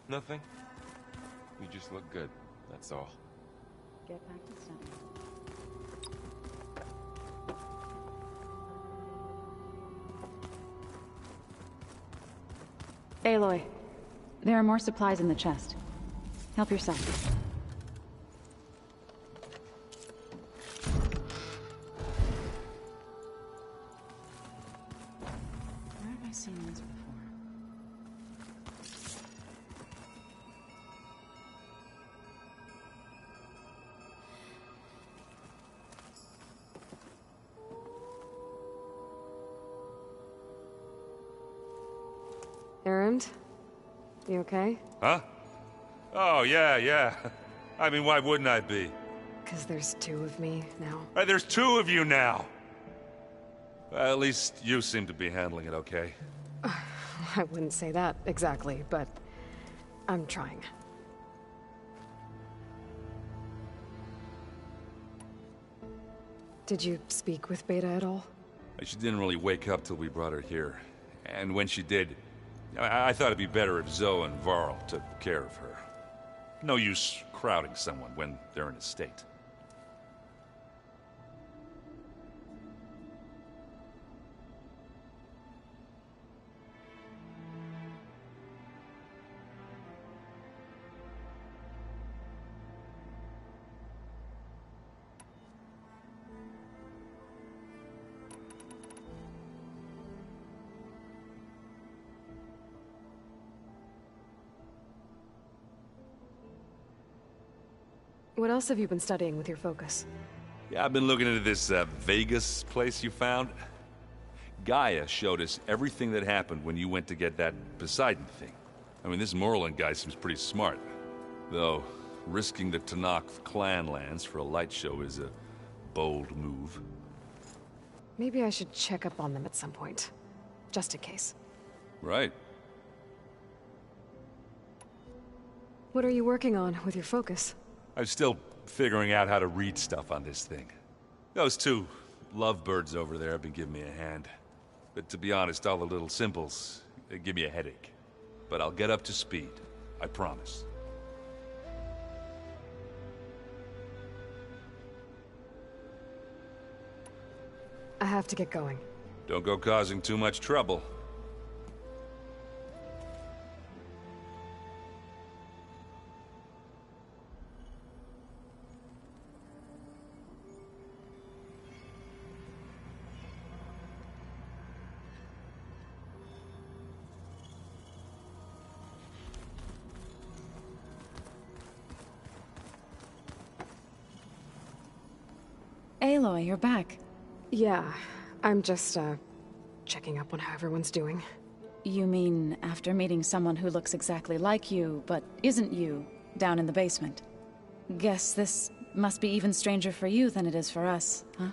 Nothing. You just look good, that's all. Get back to study. Aloy, there are more supplies in the chest. Help yourself. Where have I seen this before? Errand? You okay? Huh? Oh, yeah. I mean, why wouldn't I be? 'Cause there's two of me now. There's two of you now! Well, at least you seem to be handling it okay. I wouldn't say that exactly, but I'm trying. Did you speak with Beta at all? She didn't really wake up till we brought her here. And when she did, I thought it'd be better if Zoe and Varl took care of her. No use crowding someone when they're in a state. What else have you been studying with your focus? Yeah, I've been looking into this Vegas place you found. Gaia showed us everything that happened when you went to get that Poseidon thing. I mean, this Merlin guy seems pretty smart. Though, risking the Tanakh clan lands for a light show is a bold move. Maybe I should check up on them at some point. Just in case. Right. What are you working on with your focus? I'm still figuring out how to read stuff on this thing. Those two lovebirds over there have been giving me a hand. But to be honest, all the little symbols, they give me a headache. But I'll get up to speed. I promise. I have to get going. Don't go causing too much trouble. Aloy, you're back. Yeah, I'm just, checking up on how everyone's doing. You mean after meeting someone who looks exactly like you, but isn't you, down in the basement? Guess this must be even stranger for you than it is for us, huh?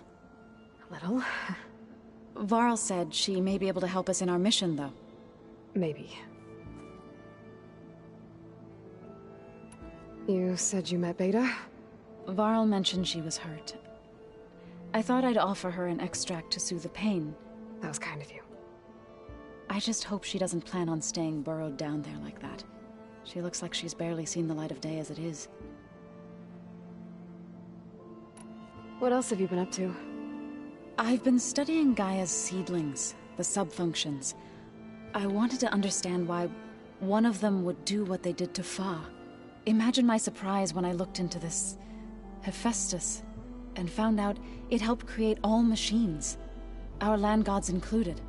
A little. Varl said she may be able to help us in our mission, though. Maybe. You said you met Beta? Varl mentioned she was hurt. I thought I'd offer her an extract to soothe the pain. That was kind of you. I just hope she doesn't plan on staying burrowed down there like that. She looks like she's barely seen the light of day as it is. What else have you been up to? I've been studying Gaia's seedlings, the subfunctions. I wanted to understand why one of them would do what they did to Fa. Imagine my surprise when I looked into this Hephaestus and found out it helped create all machines, our land gods included.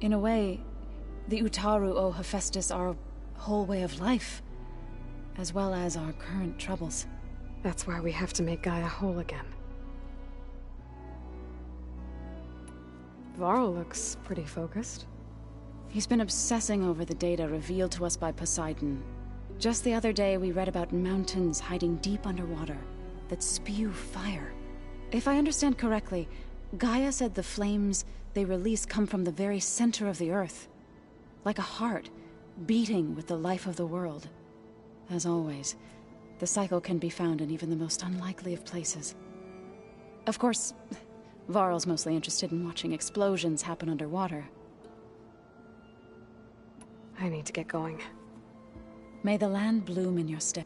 In a way, the Utaru owe Hephaestus our whole way of life, as well as our current troubles. That's why we have to make Gaia whole again. Varl looks pretty focused. He's been obsessing over the data revealed to us by Poseidon. Just the other day, we read about mountains hiding deep underwater that spew fire. If I understand correctly, Gaia said the flames they release come from the very center of the earth. Like a heart, beating with the life of the world. As always, the cycle can be found in even the most unlikely of places. Of course, Varl's mostly interested in watching explosions happen underwater. I need to get going. May the land bloom in your step.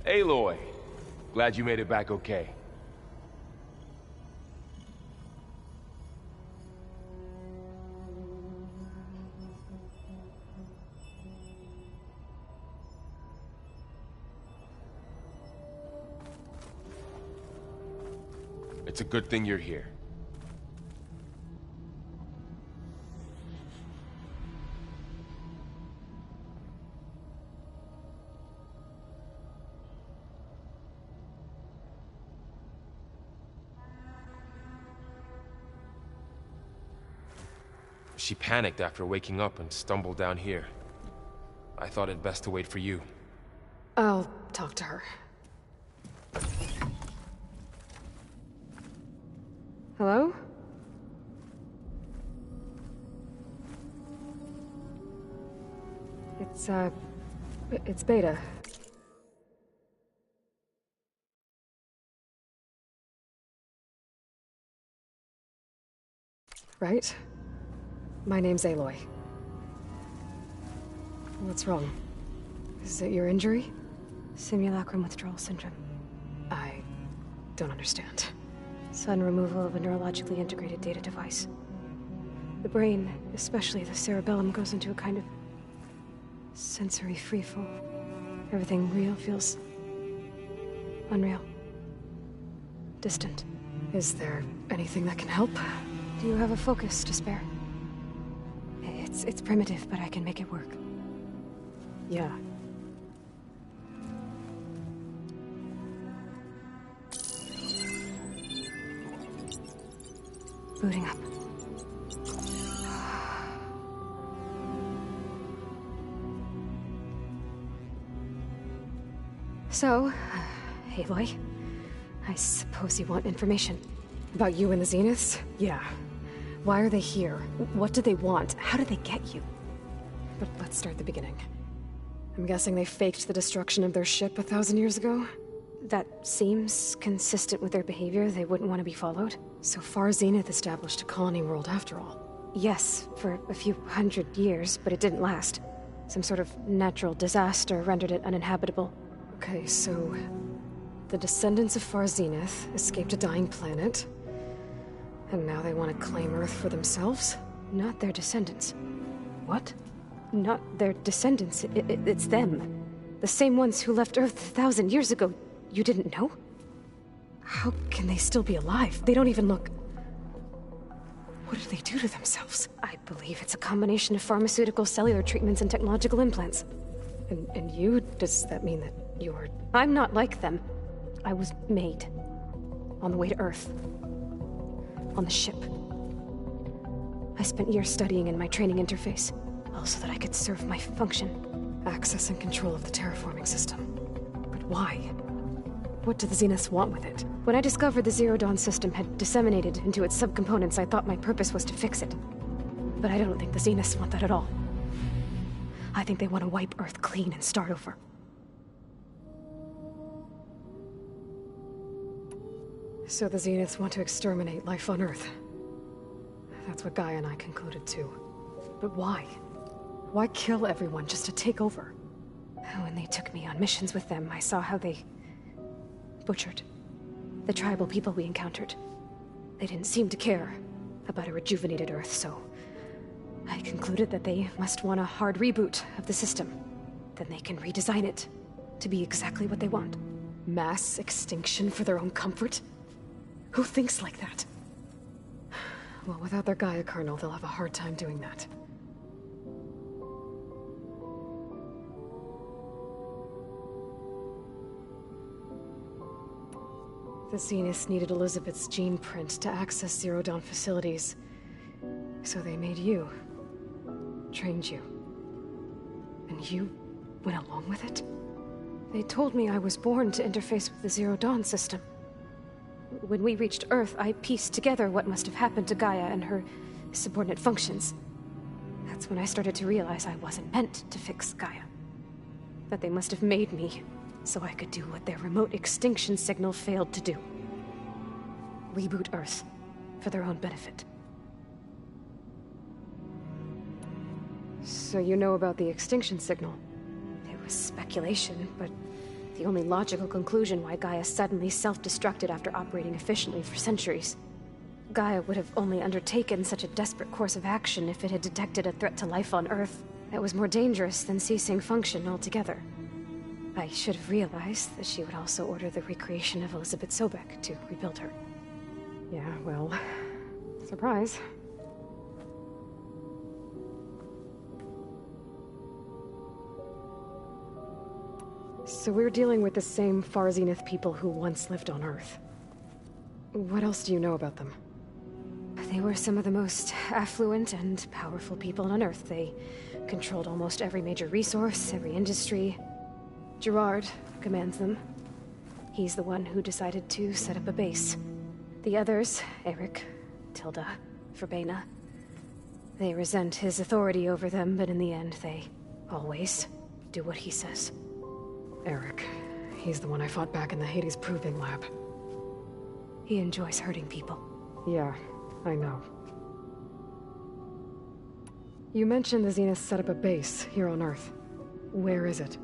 Aloy, glad you made it back okay. It's a good thing you're here. She panicked after waking up and stumbled down here. I thought it best to wait for you. I'll talk to her. Hello? It's Beta. Right? My name's Aloy. What's wrong? Is it your injury? Simulacrum withdrawal syndrome. I don't understand. Sudden removal of a neurologically integrated data device. The brain, especially the cerebellum, goes into a kind of sensory freefall. Everything real feels unreal. Distant. Is there anything that can help? Do you have a focus to spare? It's primitive, but I can make it work. Yeah. Booting up. So, Aloy, I suppose you want information. About you and the Zeniths? Yeah. Why are they here? What do they want? How did they get you? But let's start at the beginning. I'm guessing they faked the destruction of their ship 1,000 years ago? That seems consistent with their behavior. They wouldn't want to be followed. So far, Zenith established a colony world after all. Yes, for a few hundred years, but it didn't last. Some sort of natural disaster rendered it uninhabitable. Okay, so the descendants of Far Zenith escaped a dying planet, and now they want to claim Earth for themselves? Not their descendants. What? Not their descendants. It's them. The same ones who left Earth 1,000 years ago. You didn't know? How can they still be alive? They don't even look... What did they do to themselves? I believe it's a combination of pharmaceutical, cellular treatments, and technological implants. And you? Does that mean that you're... I'm not like them. I was made. On the way to Earth. On the ship. I spent years studying in my training interface, all so that I could serve my function. Access and control of the terraforming system. But why? What do the Zeniths want with it? When I discovered the Zero Dawn system had disseminated into its subcomponents, I thought my purpose was to fix it. But I don't think the Zeniths want that at all. I think they want to wipe Earth clean and start over. So the Zeniths want to exterminate life on Earth. That's what Gaia and I concluded too. But why? Why kill everyone just to take over? When they took me on missions with them, I saw how they butchered the tribal people we encountered. They didn't seem to care about a rejuvenated Earth, so I concluded that they must want a hard reboot of the system. Then they can redesign it to be exactly what they want. Mass extinction for their own comfort? Who thinks like that? Well, without their Gaia kernel, they'll have a hard time doing that. The Zeniths needed Elizabeth's gene print to access Zero Dawn facilities. So they made you. Trained you. And you went along with it? They told me I was born to interface with the Zero Dawn system. When we reached Earth, I pieced together what must have happened to Gaia and her subordinate functions. That's when I started to realize I wasn't meant to fix Gaia. that they must have made me so I could do what their remote extinction signal failed to do. Reboot Earth, for their own benefit. So you know about the extinction signal? It was speculation, but the only logical conclusion why Gaia suddenly self-destructed after operating efficiently for centuries. Gaia would have only undertaken such a desperate course of action if it had detected a threat to life on Earth that was more dangerous than ceasing function altogether. I should have realized that she would also order the recreation of Elizabeth Sobek to rebuild her. Yeah, well, surprise. So we're dealing with the same Far Zenith people who once lived on Earth. What else do you know about them? They were some of the most affluent and powerful people on Earth. They controlled almost every major resource, every industry. Gerard commands them. He's the one who decided to set up a base. The others, Eric, Tilda, Verbena, they resent his authority over them, but in the end, they always do what he says. Eric. He's the one I fought back in the Hades Proving Lab. He enjoys hurting people. Yeah, I know. You mentioned the Zenith set up a base here on Earth. Where is it?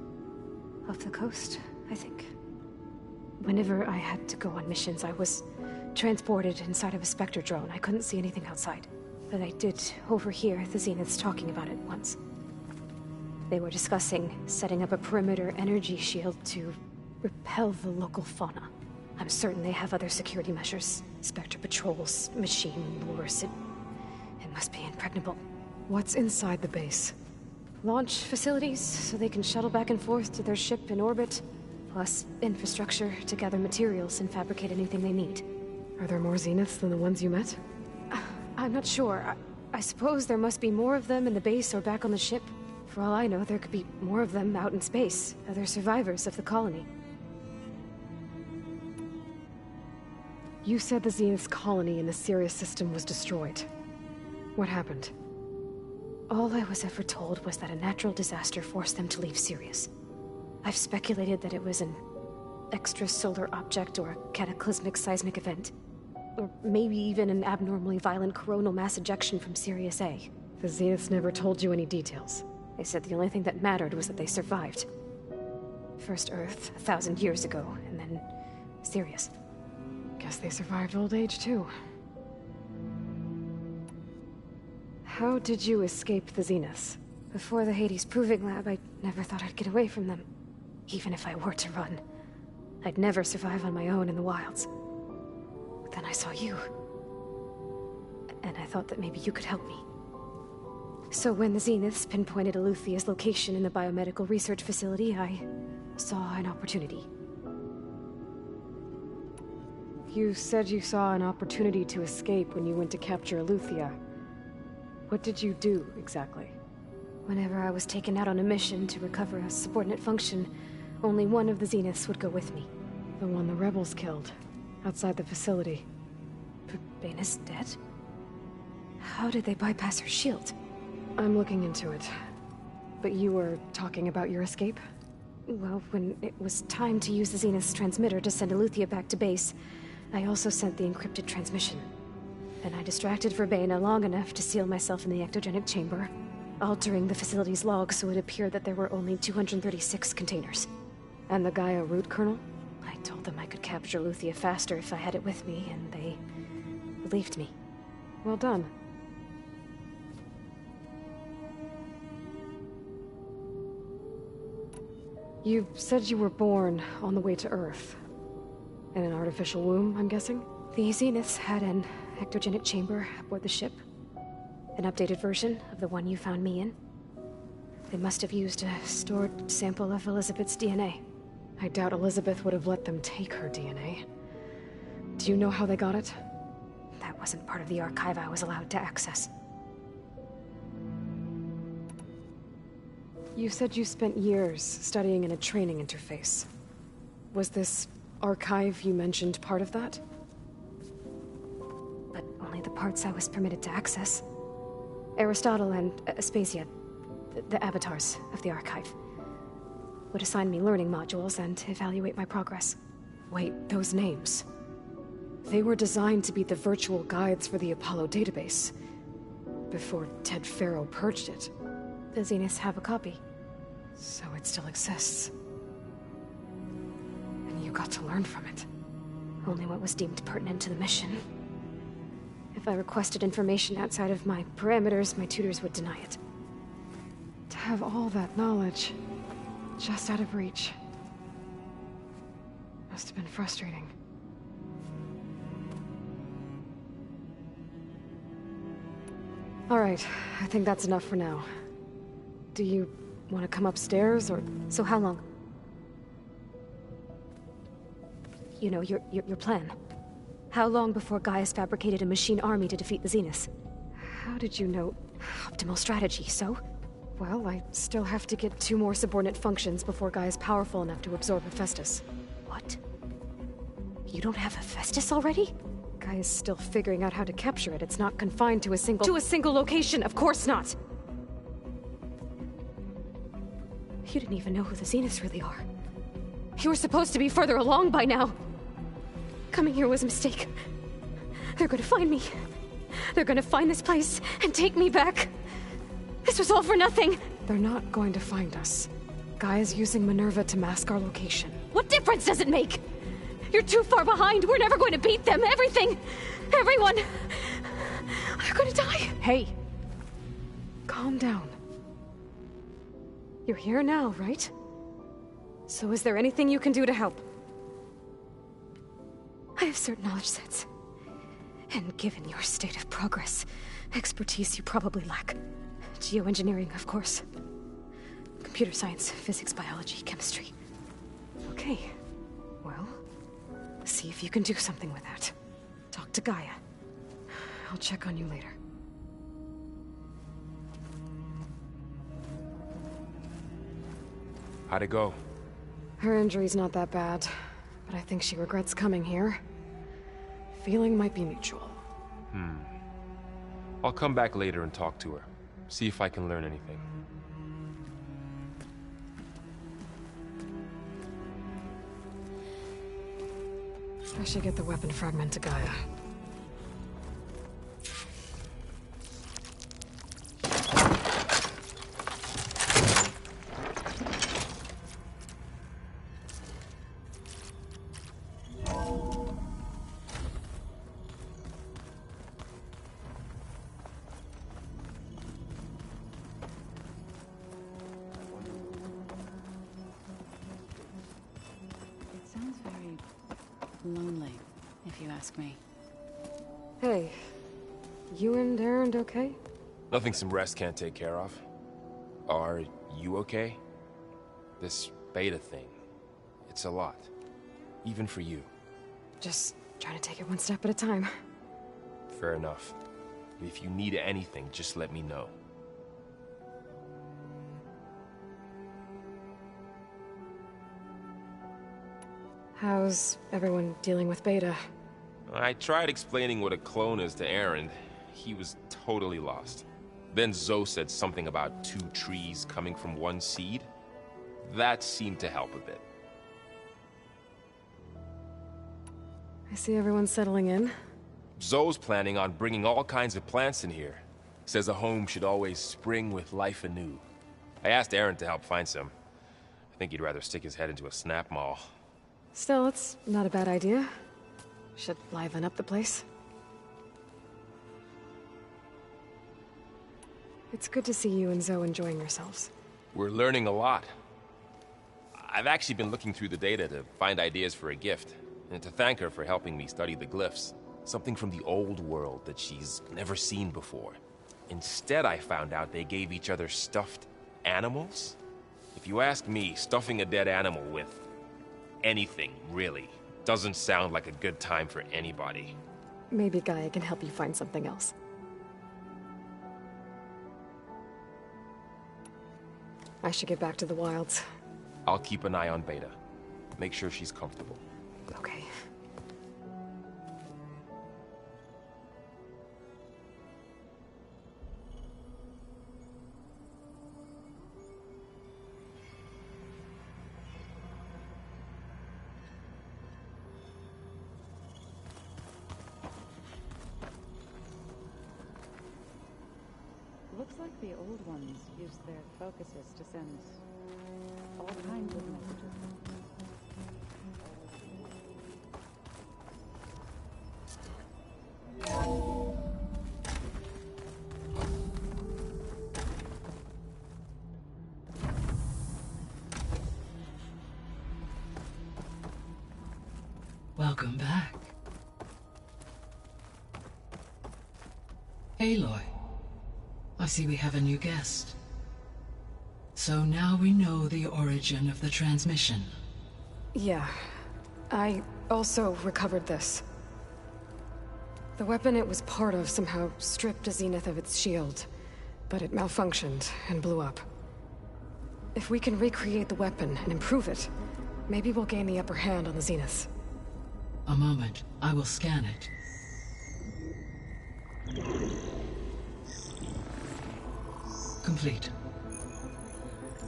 Off the coast, I think. Whenever I had to go on missions, I was transported inside of a Spectre drone. I couldn't see anything outside. But I did overhear the Zeniths talking about it once. They were discussing setting up a perimeter energy shield to repel the local fauna. I'm certain they have other security measures. Spectre patrols, machine lures. It must be impregnable. What's inside the base? Launch facilities, so they can shuttle back and forth to their ship in orbit. Plus infrastructure to gather materials and fabricate anything they need. Are there more Zeniths than the ones you met? I'm not sure. I suppose there must be more of them in the base or back on the ship. For all I know, there could be more of them out in space. Other survivors of the colony. You said the Zenith's colony in the Sirius system was destroyed. What happened? All I was ever told was that a natural disaster forced them to leave Sirius. I've speculated that it was an extrasolar object or a cataclysmic seismic event. Or maybe even an abnormally violent coronal mass ejection from Sirius A. The Zeniths never told you any details. They said the only thing that mattered was that they survived. First Earth, 1,000 years ago, and then Sirius. Guess they survived old age, too. How did you escape the Zeniths? Before the Hades Proving Lab, I never thought I'd get away from them. Even if I were to run. I'd never survive on my own in the wilds. But then I saw you. And I thought that maybe you could help me. So when the Zeniths pinpointed Eluthia's location in the biomedical research facility, I saw an opportunity. You said you saw an opportunity to escape when you went to capture Eluthia. What did you do, exactly? Whenever I was taken out on a mission to recover a subordinate function, only one of the Zeniths would go with me. The one the rebels killed, outside the facility. Baina's dead? How did they bypass her shield? I'm looking into it. But you were talking about your escape? Well, when it was time to use the Zenith's transmitter to send Eluthia back to base, I also sent the encrypted transmission. Then I distracted Verbena long enough to seal myself in the ectogenic chamber, altering the facility's log so it appeared that there were only 236 containers. And the Gaia root kernel? I told them I could capture Eluthia faster if I had it with me, and they believed me. Well done. You said you were born on the way to Earth. In an artificial womb, I'm guessing? The Zeniths had an ectogenic chamber aboard the ship. An updated version of the one you found me in. They must have used a stored sample of Elizabeth's DNA. I doubt Elizabeth would have let them take her DNA. Do you know how they got it? That wasn't part of the archive I was allowed to access. You said you spent years studying in a training interface. Was this archive you mentioned part of that? But only the parts I was permitted to access. Aristotle and Aspasia, the avatars of the archive. would assign me learning modules and evaluate my progress. Wait, those names. They were designed to be the virtual guides for the Apollo database. Before Ted Faro purged it. The Zeniths have a copy. So it still exists. And you got to learn from it. Only what was deemed pertinent to the mission. If I requested information outside of my parameters, my tutors would deny it. To have all that knowledge, just out of reach. Must have been frustrating. Alright, I think that's enough for now. Do you want to come upstairs, or...? So how long? You know, your plan. How long before Gaius fabricated a machine army to defeat the Zeniths? How did you know? Optimal strategy, so? Well, I still have to get 2 more subordinate functions before Guy is powerful enough to absorb Hephaestus. What? You don't have Hephaestus already? Guy is still figuring out how to capture it. It's not confined to a single... To a single location! Of course not! You didn't even know who the Zeniths really are. You were supposed to be further along by now! Coming here was a mistake. They're gonna find me. They're gonna find this place and take me back. This was all for nothing! They're not going to find us. Guy is using Minerva to mask our location. What difference does it make? You're too far behind. We're never going to beat them. Everything, everyone, are gonna die. Hey, calm down. You're here now, right? So is there anything you can do to help? I have certain knowledge sets. And given your state of progress, expertise you probably lack. Geoengineering, of course. Computer science, physics, biology, chemistry. Okay. Well, see if you can do something with that. Talk to Gaia. I'll check on you later. How'd it go? Her injury's not that bad, but I think she regrets coming here. Feeling might be mutual. I'll come back later and talk to her. See if I can learn anything. I should get the weapon fragment to Gaia. It sounds very lonely, if you ask me. Hey, you and Erend okay? Nothing some rest can't take care of. Are you okay? This beta thing, it's a lot. Even for you. Just trying to take it one step at a time. Fair enough. If you need anything, just let me know. How's everyone dealing with Beta? I tried explaining what a clone is to Erend. He was totally lost. Then Zoe said something about 2 trees coming from 1 seed. That seemed to help a bit. I see everyone settling in. Zoe's planning on bringing all kinds of plants in here. Says a home should always spring with life anew. I asked Erend to help find some. I think he'd rather stick his head into a snap mall. Still, it's not a bad idea. Should liven up the place. It's good to see you and Zoe enjoying yourselves. We're learning a lot. I've actually been looking through the data to find ideas for a gift, and to thank her for helping me study the glyphs. Something from the old world that she's never seen before. Instead, I found out they gave each other stuffed animals. If you ask me, stuffing a dead animal with anything, really, doesn't sound like a good time for anybody. Maybe Gaia can help you find something else. I should get back to the wilds. I'll keep an eye on Beta. Make sure she's comfortable. Okay. Looks like the old ones used their focuses to send all kinds of messages. Welcome back. Aloy, I see we have a new guest. So now we know the origin of the transmission. Yeah. I also recovered this. The weapon it was part of somehow stripped Zenith of its shield, but it malfunctioned and blew up. If we can recreate the weapon and improve it, maybe we'll gain the upper hand on the Zeniths. A moment, I will scan it. Complete.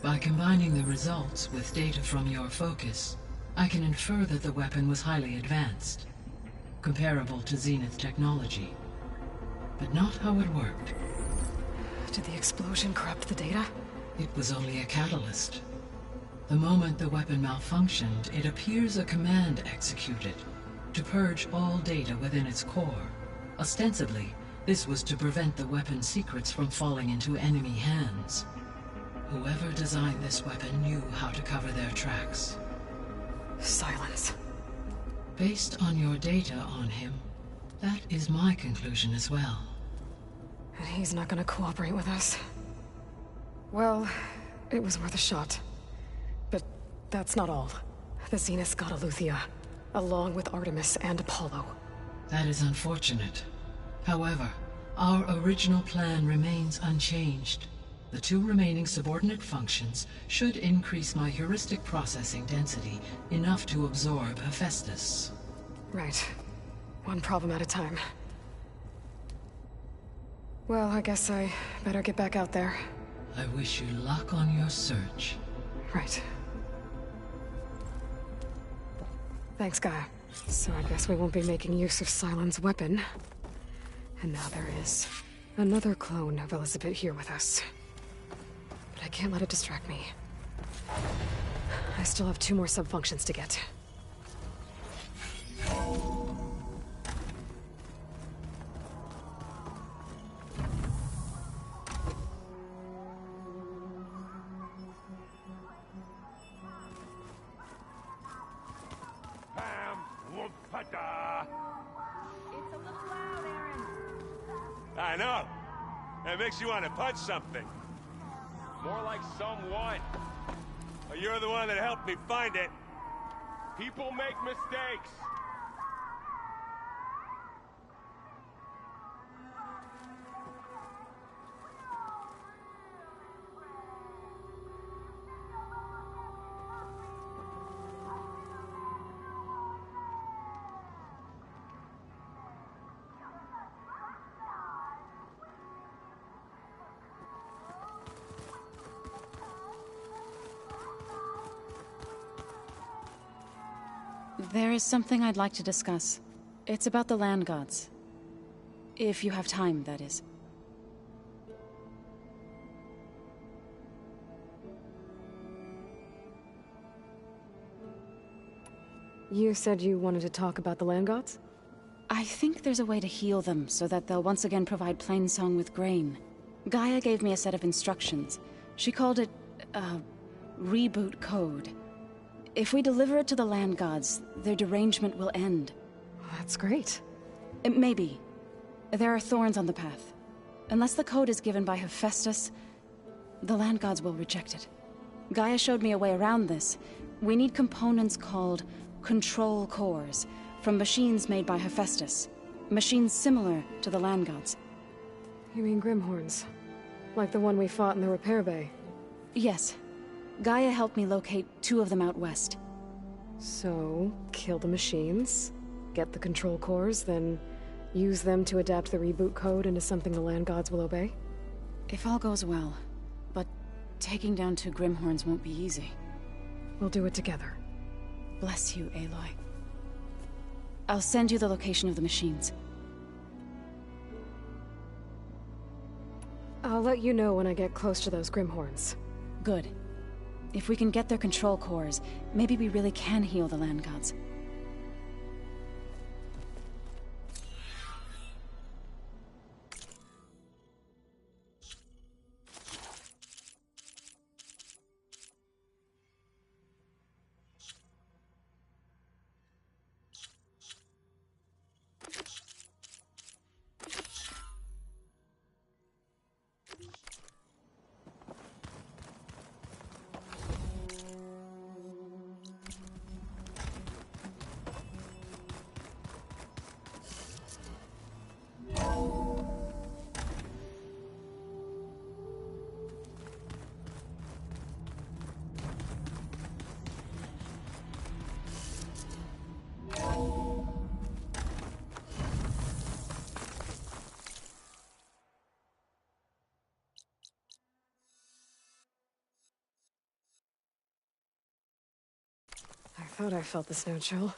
By combining the results with data from your focus, I can infer that the weapon was highly advanced, comparable to Zenith technology, but not how it worked. Did the explosion corrupt the data? It was only a catalyst. The moment the weapon malfunctioned, it appears a command executed to purge all data within its core. Ostensibly, this was to prevent the weapon's secrets from falling into enemy hands. Whoever designed this weapon knew how to cover their tracks. Silence. Based on your data on him, that is my conclusion as well. And he's not gonna cooperate with us. Well, it was worth a shot. But that's not all. The Zeniths got Aletheia, along with Artemis and Apollo. That is unfortunate. However, our original plan remains unchanged. The two remaining subordinate functions should increase my heuristic processing density enough to absorb Hephaestus. Right. One problem at a time. Well, I guess I better get back out there. I wish you luck on your search. Right. Thanks, Gaia. So I guess we won't be making use of Cylon's weapon. And now there is another clone of Elizabeth here with us. But I can't let it distract me. I still have 2 more subfunctions to get. It's a little loud, Aaron. I know. That makes you want to punch something. More like someone. Well, you're the one that helped me find it. People make mistakes. There is something I'd like to discuss. It's about the land gods. If you have time, that is. You said you wanted to talk about the land gods? I think there's a way to heal them so that they'll once again provide Plainsong with grain. Gaia gave me a set of instructions. She called it, reboot code. If we deliver it to the land gods, their derangement will end. That's great. Maybe. There are thorns on the path. Unless the code is given by Hephaestus, the land gods will reject it. Gaia showed me a way around this. We need components called control cores, from machines made by Hephaestus. Machines similar to the land gods. You mean Grimhorns? Like the one we fought in the repair bay? Yes. Gaia helped me locate 2 of them out west. So, kill the machines, get the control cores, then use them to adapt the reboot code into something the land gods will obey? If all goes well. But taking down 2 Grimhorns won't be easy. We'll do it together. Bless you, Aloy. I'll send you the location of the machines. I'll let you know when I get close to those Grimhorns. Good. If we can get their control cores, maybe we really can heal the land gods. I thought I felt the snow chill.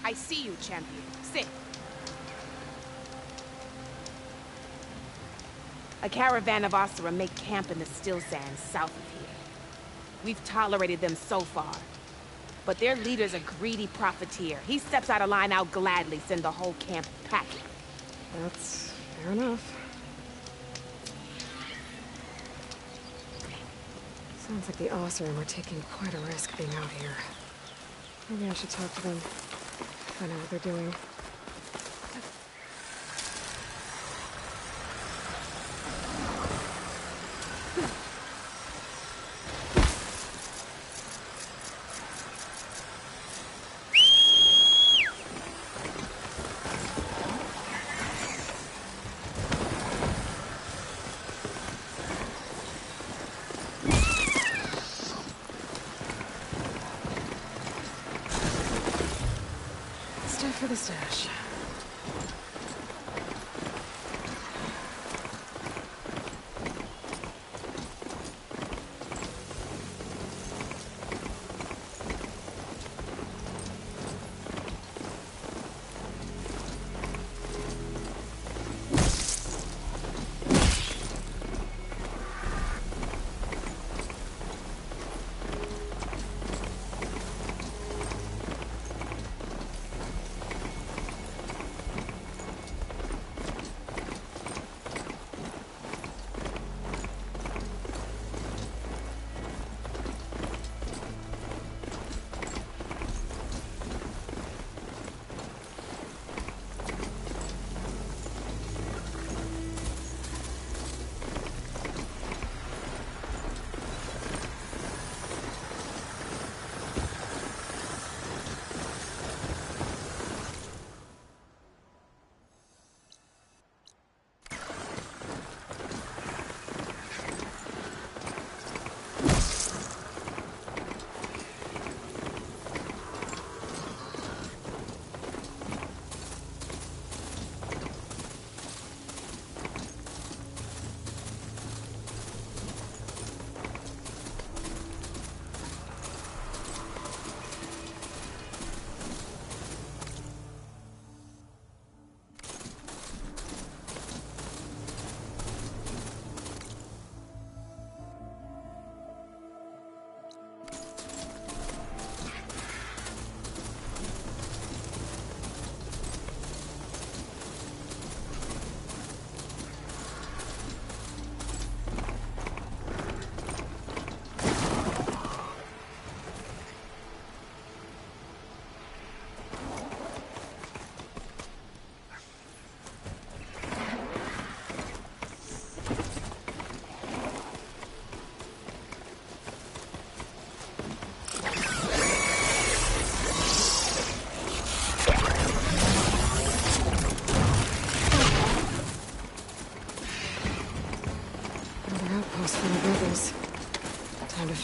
I see you, champion. Sit. A caravan of Asura make camp in the still sands south of here. We've tolerated them so far. But their leader's a greedy profiteer. He steps out of line, I'll gladly send the whole camp packing. That's fair enough. Sounds like the Oseram are taking quite a risk being out here. Maybe I should talk to them. Find out what they're doing. For the stash.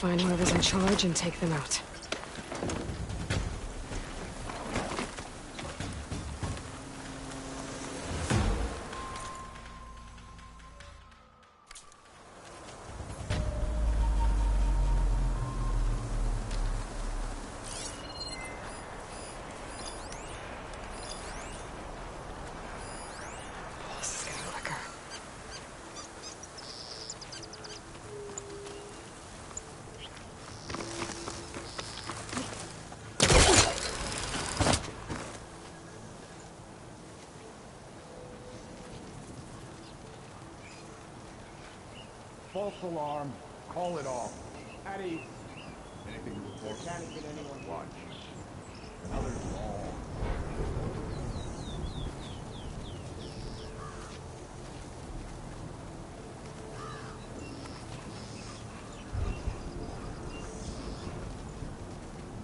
find whoever's in charge and take them out. This is getting liquor. False alarm. Call it off. At ease. Anything to report? Can't get anyone watch. Another long.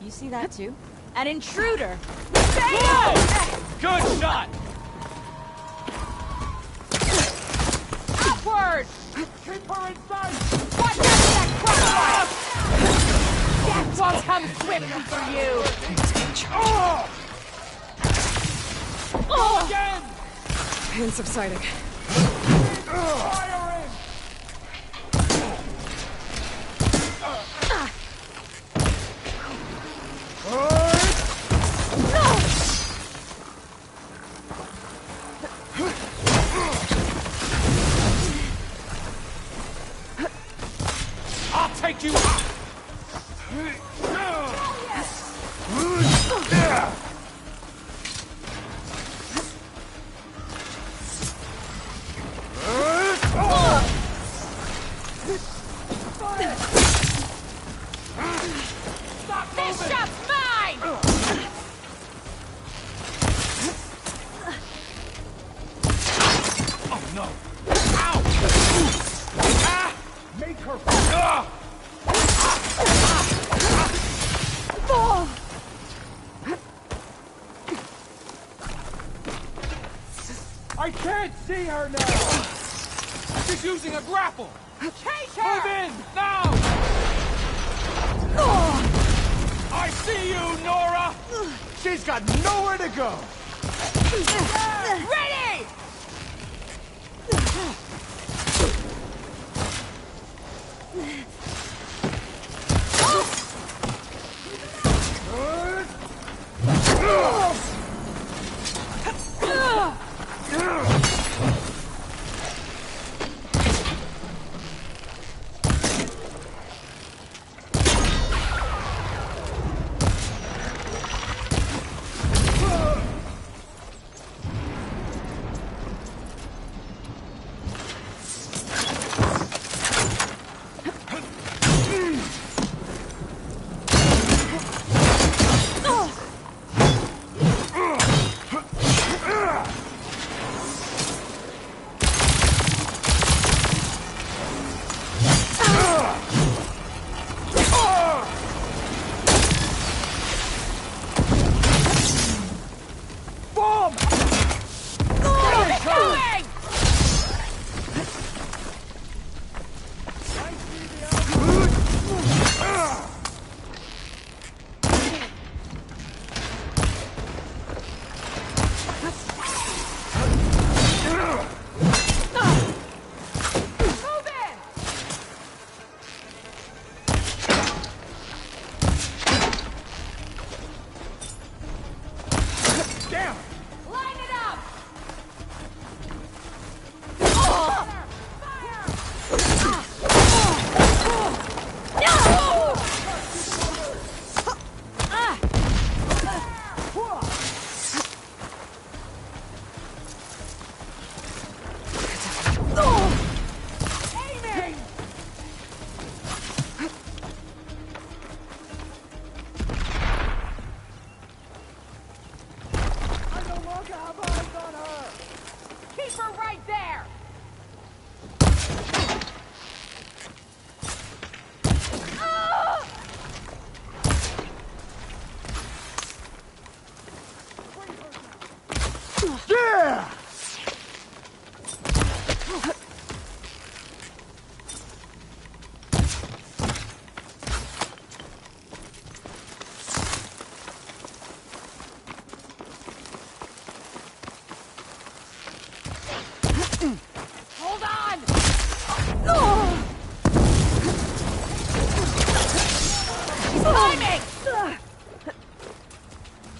You see that too? An intruder! Good shot! Upward! Keep her in sight! Watch out for that crossfire! Death won't come swiftly for you! Again! Pain subsiding. Fire in! I'll take you out! This shot's mine! Oh no! Ow! Ah! Make her Ah! I can't see her now! She's using a grapple! Chase Move her! in! Now! I see you, Nora! She's got nowhere to go! Ready!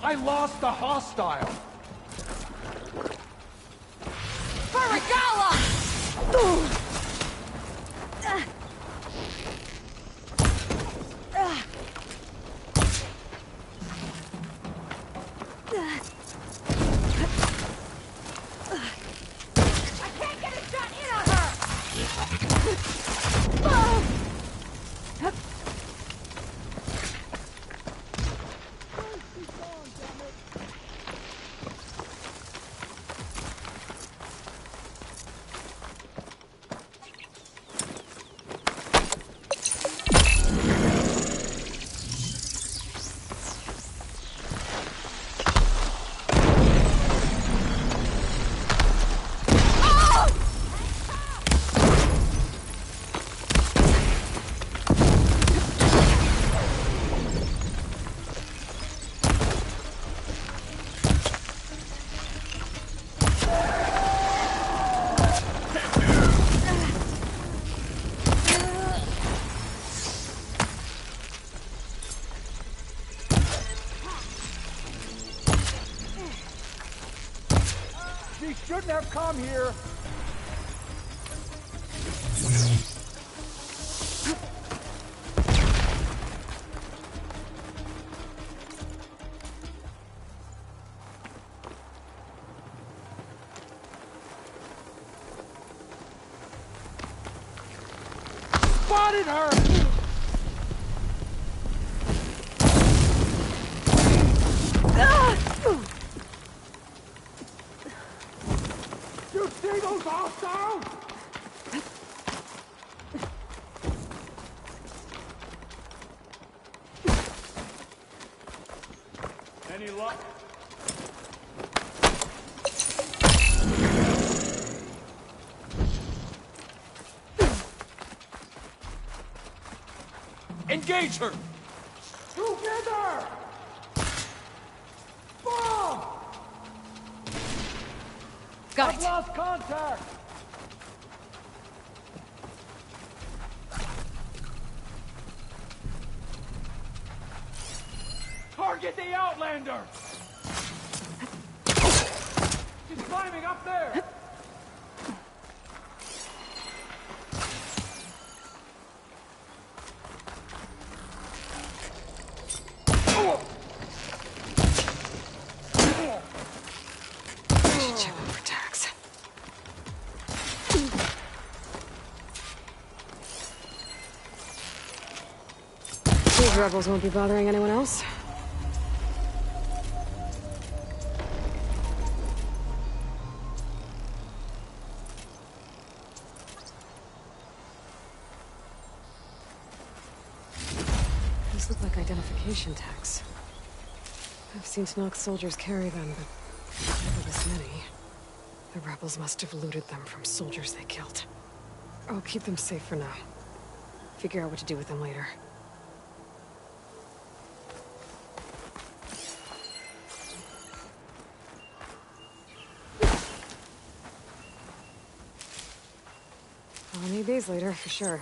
I lost the hostile! She shouldn't have come here! Spotted her! You see those hostiles? Any luck? Engage her! Together! Bomb! Got I've it. lost contact! Target the Outlander! She's climbing up there! Check them for tags. These rebels won't be bothering anyone else. These look like identification tags. I've seen Snock soldiers carry them, but never this many. The rebels must have looted them from soldiers they killed. I'll keep them safe for now. Figure out what to do with them later. I'll need these later, for sure.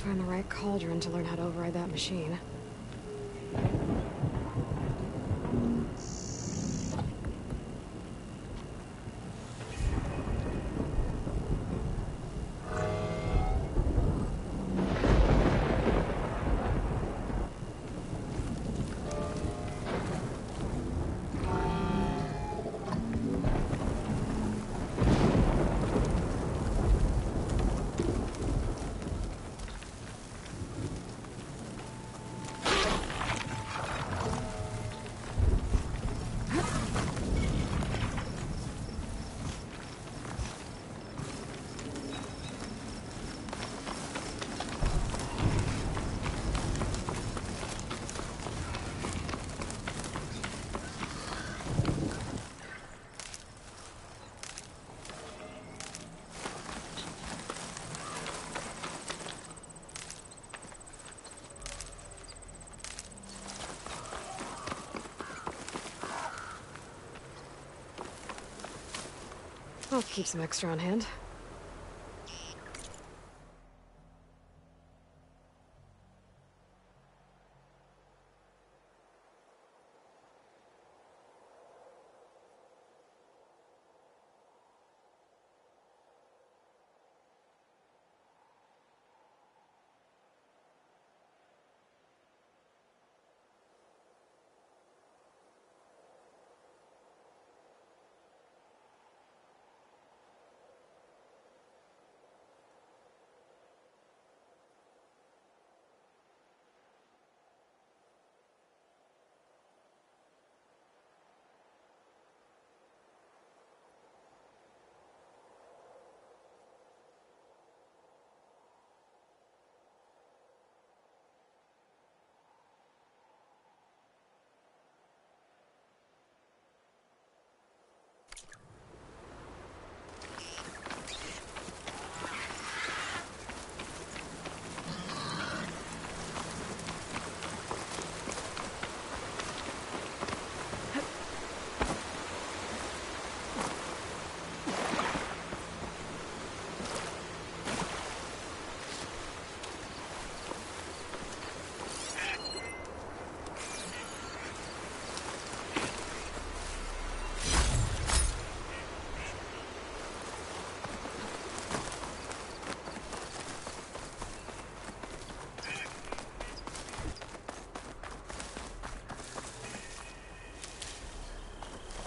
Find the right cauldron to learn how to override that machine. I'll keep some extra on hand.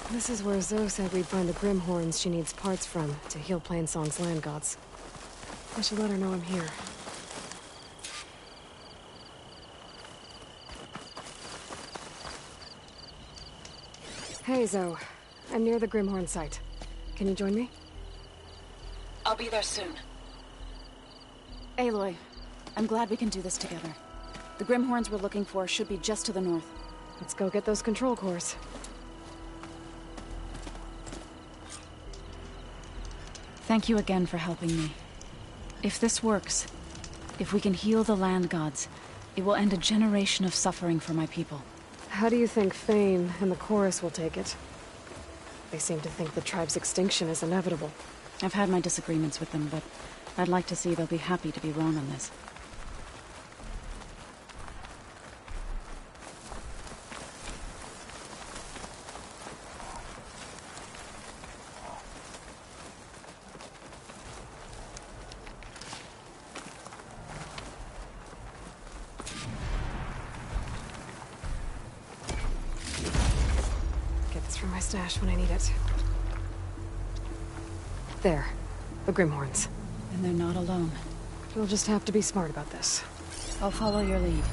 This is where Zoe said we'd find the Grimhorns she needs parts from to heal Plainsong's land gods. I should let her know I'm here. Hey, Zoe. I'm near the Grimhorn site. Can you join me? I'll be there soon. Aloy, I'm glad we can do this together. The Grimhorns we're looking for should be just to the north. Let's go get those control cores. Thank you again for helping me. If this works, if we can heal the land gods, it will end a generation of suffering for my people. How do you think Fane and the Chorus will take it? They seem to think the tribe's extinction is inevitable. I've had my disagreements with them, but I'd like to see they'll be happy to be wrong on this. From my stash when I need it. There. The Grimhorns. And they're not alone. We'll just have to be smart about this. I'll follow your lead.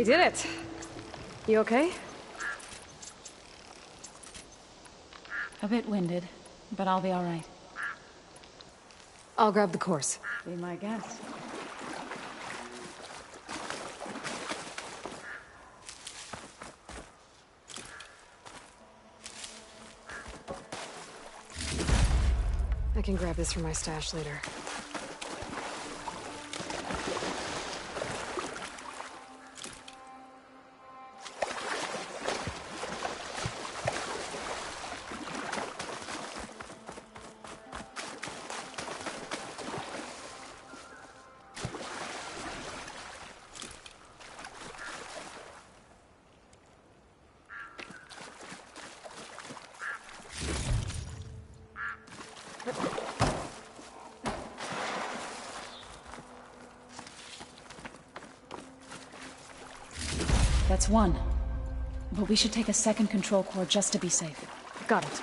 We did it. You okay? A bit winded, but I'll be all right. I'll grab the course. Be my guest. I can grab this from my stash later. That's one. But we should take a second control core just to be safe. Got it.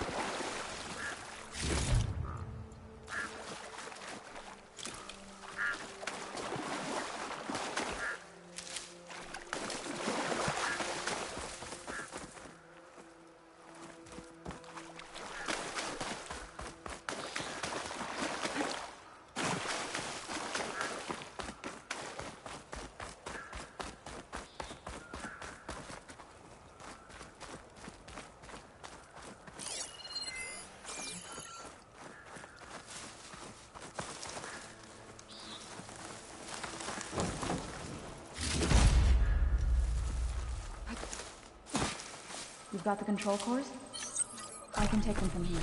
You've got the control cores? I can take them from here.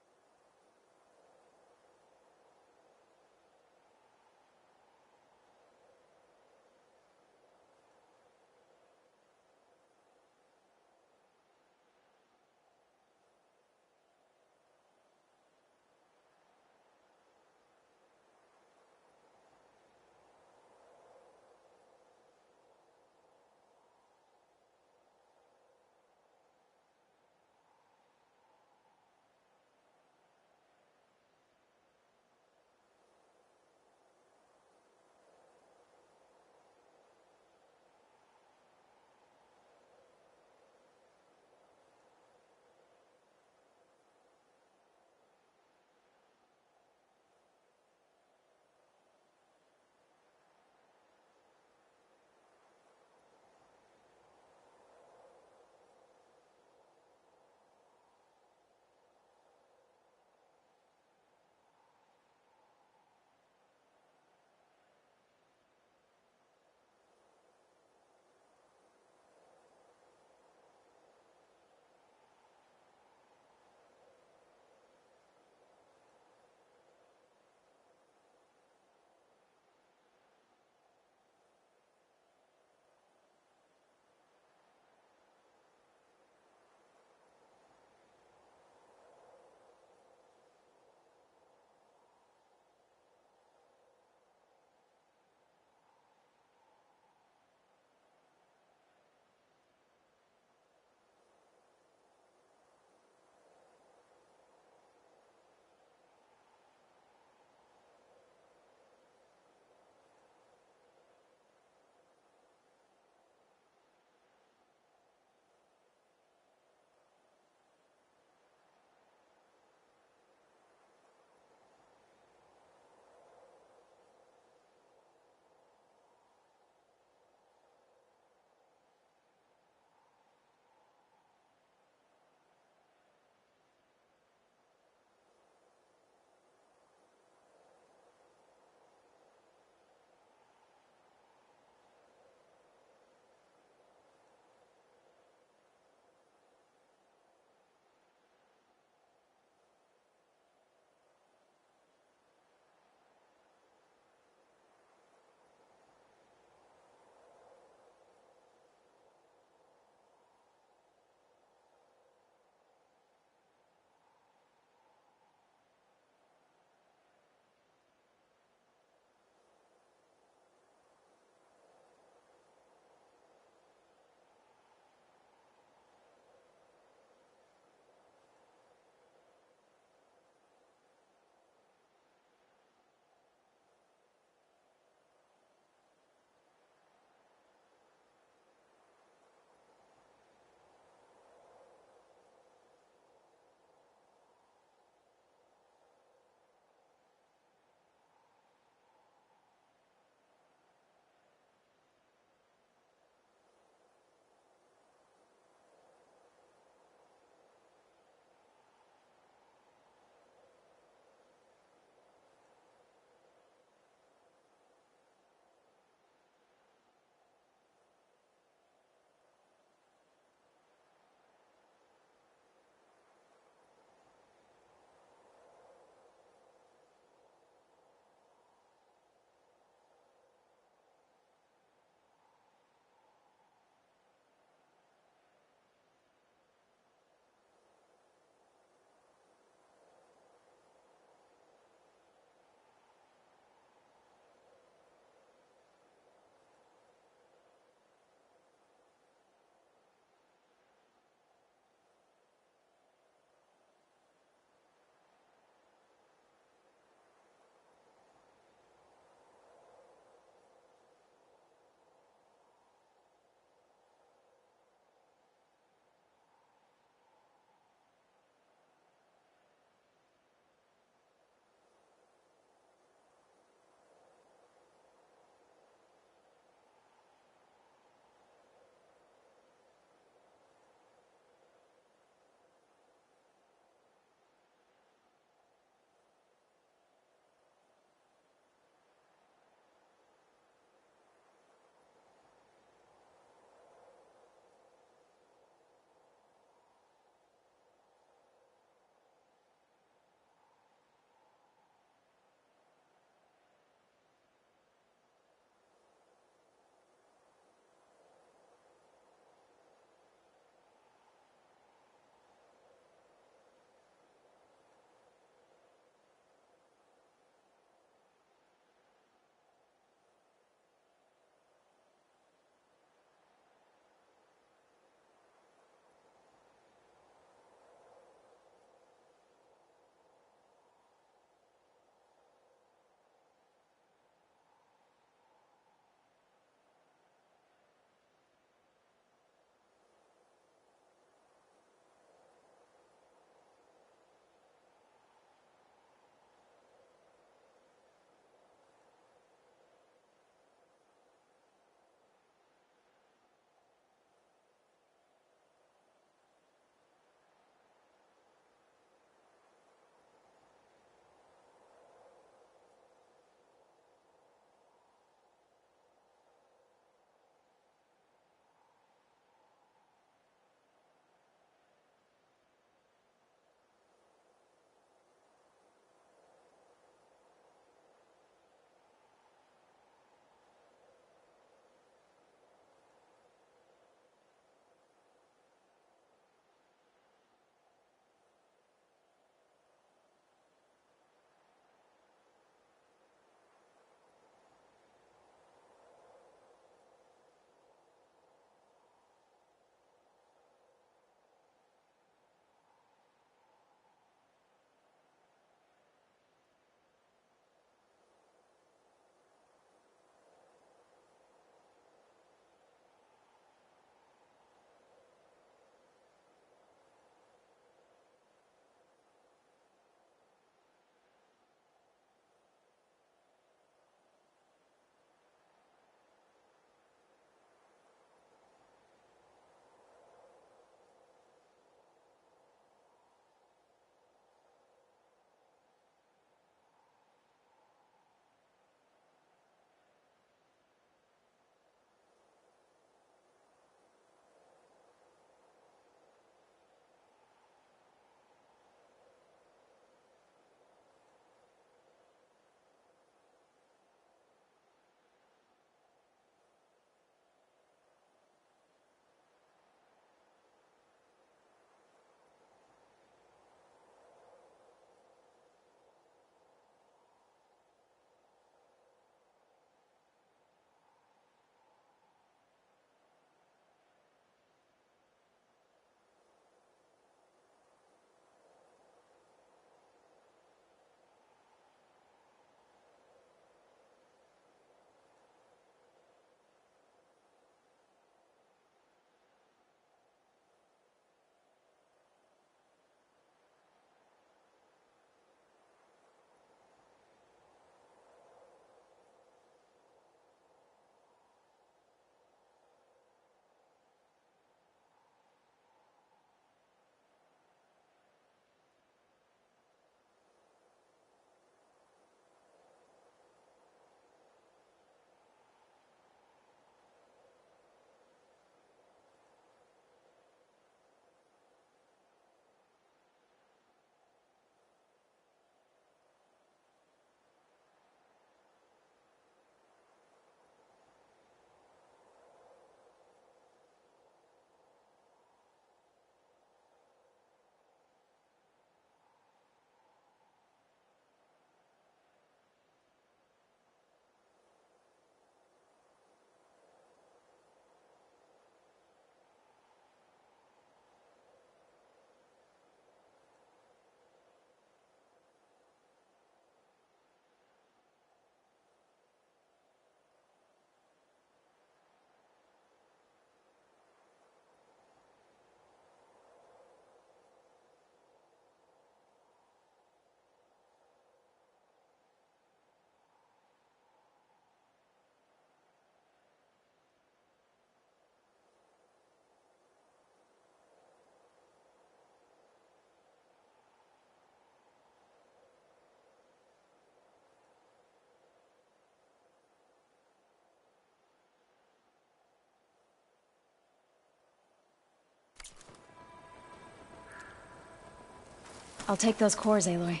I'll take those cores, Aloy.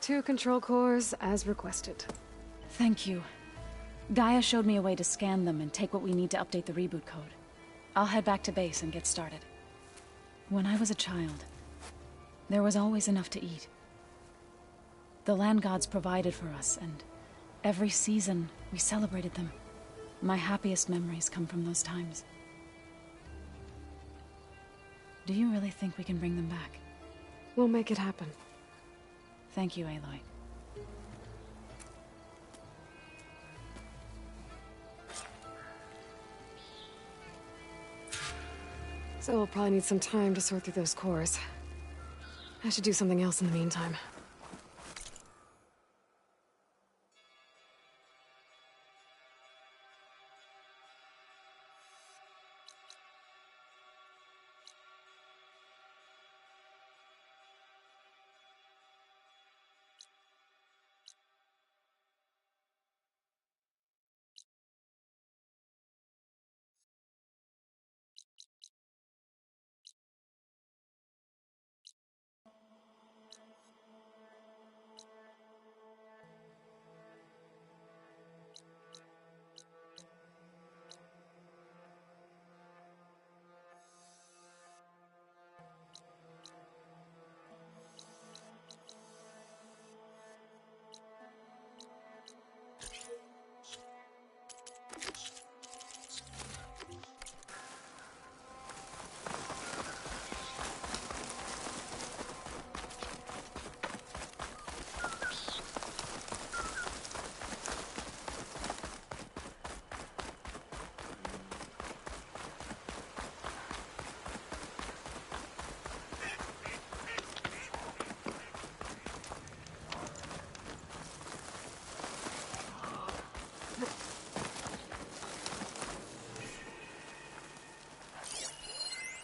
2 control cores, as requested. Thank you. Gaia showed me a way to scan them and take what we need to update the reboot code. I'll head back to base and get started. When I was a child, there was always enough to eat. The land gods provided for us, and every season we celebrated them. My happiest memories come from those times. Do you really think we can bring them back? We'll make it happen. Thank you, Aloy. So we'll probably need some time to sort through those cores. I should do something else in the meantime.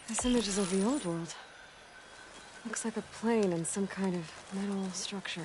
This image is of the old world. Looks like a plane and some kind of metal structure.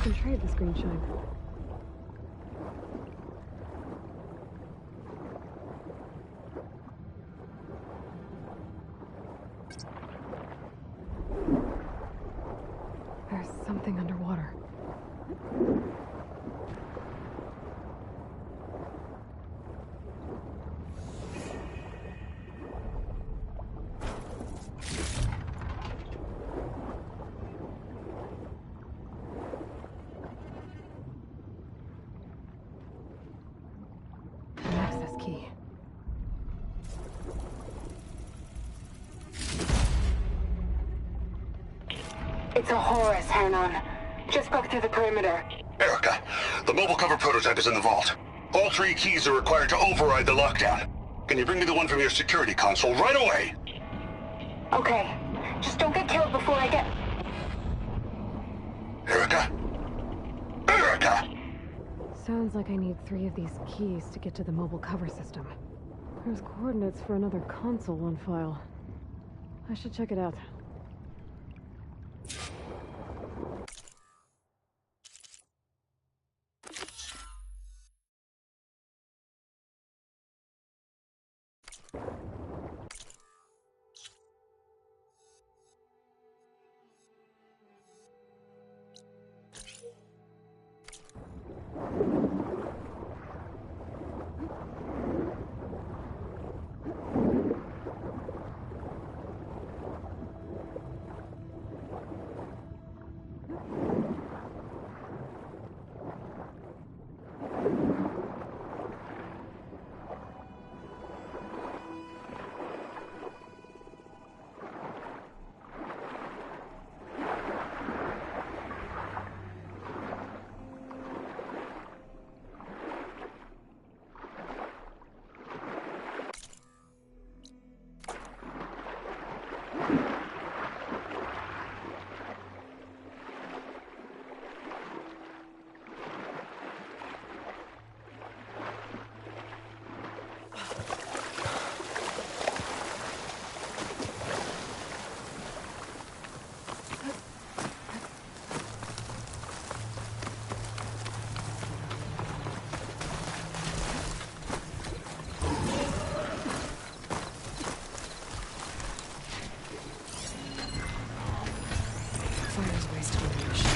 can trade this green shine. There's something underwater. An access key. It's a Horus, Hernon. Just broke through the perimeter. Erica, the mobile cover prototype is in the vault. All 3 keys are required to override the lockdown. Can you bring me the one from your security console right away? Okay. Just don't get killed before I get... Erica? Erica! Sounds like I need 3 of these keys to get to the mobile cover system. There's coordinates for another console on file. I should check it out. Fire's wasted on the machine.